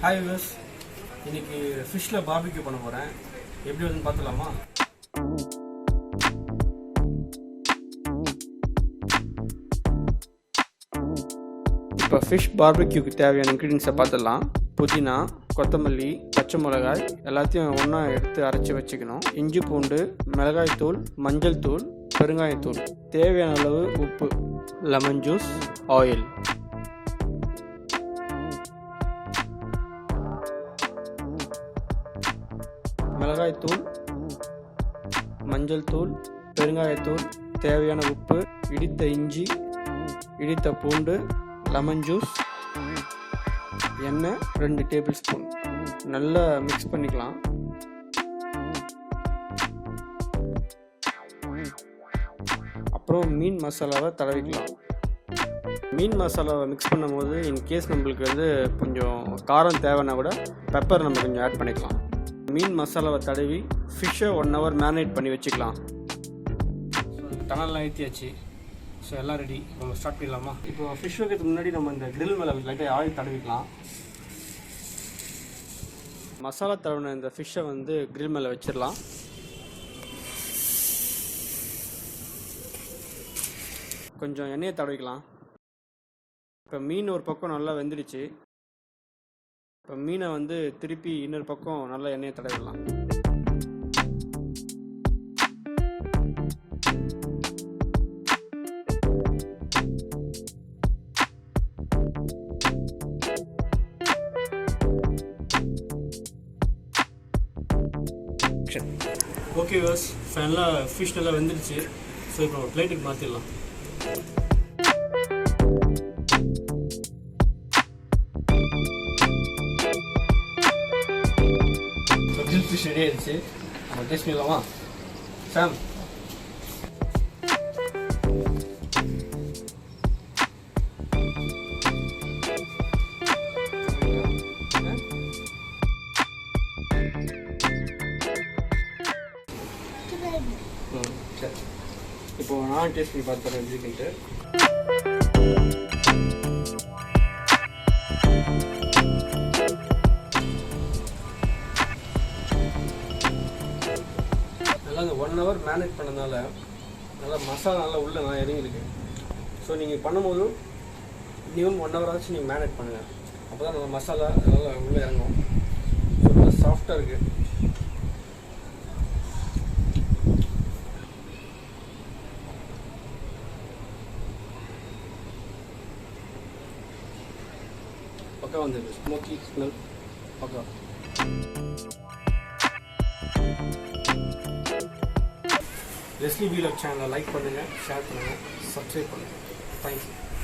Hi views, இன்னைக்கு ஃபிஷ்ல barbecue பண்ண போகிறேன். எப்படி வருதுன்னு பார்த்துலாமா? இப்போ ஃபிஷ் பார்பிக்யூக்கு தேவையான இன்க்ரீடியன்ஸை பார்த்துடலாம். புதினா, கொத்தமல்லி, பச்சை மிளகாய் எல்லாத்தையும் ஒன்றா எடுத்து அரைச்சி வச்சுக்கணும். இஞ்சி பூண்டு, மிளகாய் தூள், மஞ்சள் தூள், பெருங்காயத்தூள், தேவையான அளவு உப்பு, லெமன் ஜூஸ், ஆயில். மிளகாய்த்தூள், மஞ்சள் தூள், பெருங்காயத்தூள், தேவையான உப்பு, இடித்த இஞ்சி, இடித்த பூண்டு, லெமன் ஜூஸ், எண்ணெய் 2 டேபிள் ஸ்பூன். நல்லா மிக்ஸ் பண்ணிக்கலாம். அப்புறம் மீன் மசாலாவை தடவிக்கலாம். மீன் மசாலாவை மிக்ஸ் பண்ணும்போது இன்கேஸ் நம்மளுக்கு கொஞ்சம் காரம் தேவைன்னா கூட பெப்பர் நம்ம கொஞ்சம் ஆட் பண்ணிக்கலாம். மீன் மசாலாவை தடவி ஃபிஷ்ஷை 1 hour மேரினேட் பண்ணி வச்சுக்கலாம். டனல்லாம் ஏற்றியாச்சு. ஸோ எல்லாம் ரெடி. நம்ம ஸ்டார்ட் பண்ணிடலாமா? இப்போ ஃபிஷ் வைக்கிறதுக்கு முன்னாடி நம்ம இந்த கிரில் மேலே லைட்டாக ஆயில் தடவிக்கலாம். மசாலா தடவின இந்த ஃபிஷ்ஷை கிரில் மேலே வச்சிடலாம். கொஞ்சம் எண்ணெயை தடவிக்கலாம். இப்போ மீன் ஒரு பக்கம் நல்லா வெந்துடுச்சு. இப்போ மீனை திருப்பி இன்னொரு பக்கம் நல்லா எண்ணெயை தடவிடலாம். ஓகே வாஸ், ஃபைனலாக ஃபிஷ் நல்லா வெந்துடுச்சு. ஸோ இப்போ பிளேட்டுக்கு மாற்றிடலாம். ஃபிஷ் ரெடி ஆயிடுச்சு. நம்ம டேஸ்ட் பண்ணலாமா? சாம், சரி. இப்போ நான் டேஸ்ட் பண்ணி பார்த்துறேன் எப்படி இருக்குன்ட்டு. அந்த 1 hour மேரினேட் பண்ணதுனால நல்லா மசாலா நல்லா உள்ளே நல்லா இறங்கிருக்கு. ஸோ நீங்கள் பண்ணும்போது மினிமம் 1 hour ஆச்சு நீங்கள் மேரினேட் பண்ணுங்கள். அப்போ தான் நல்லா மசாலா நல்லா உள்ளே இறங்கும். ஸோ நல்லா சாஃப்டாக இருக்குது. பக்கா வந்துருக்கு. ஸ்மோக்கி ஸ்மெல் பக்கா. லெஸ்லி வீலாக் சேனலை லைக் பண்ணுங்கள், ஷேர் பண்ணுங்கள், சப்ஸ்கிரைப் பண்ணுங்கள். தேங்க்யூ.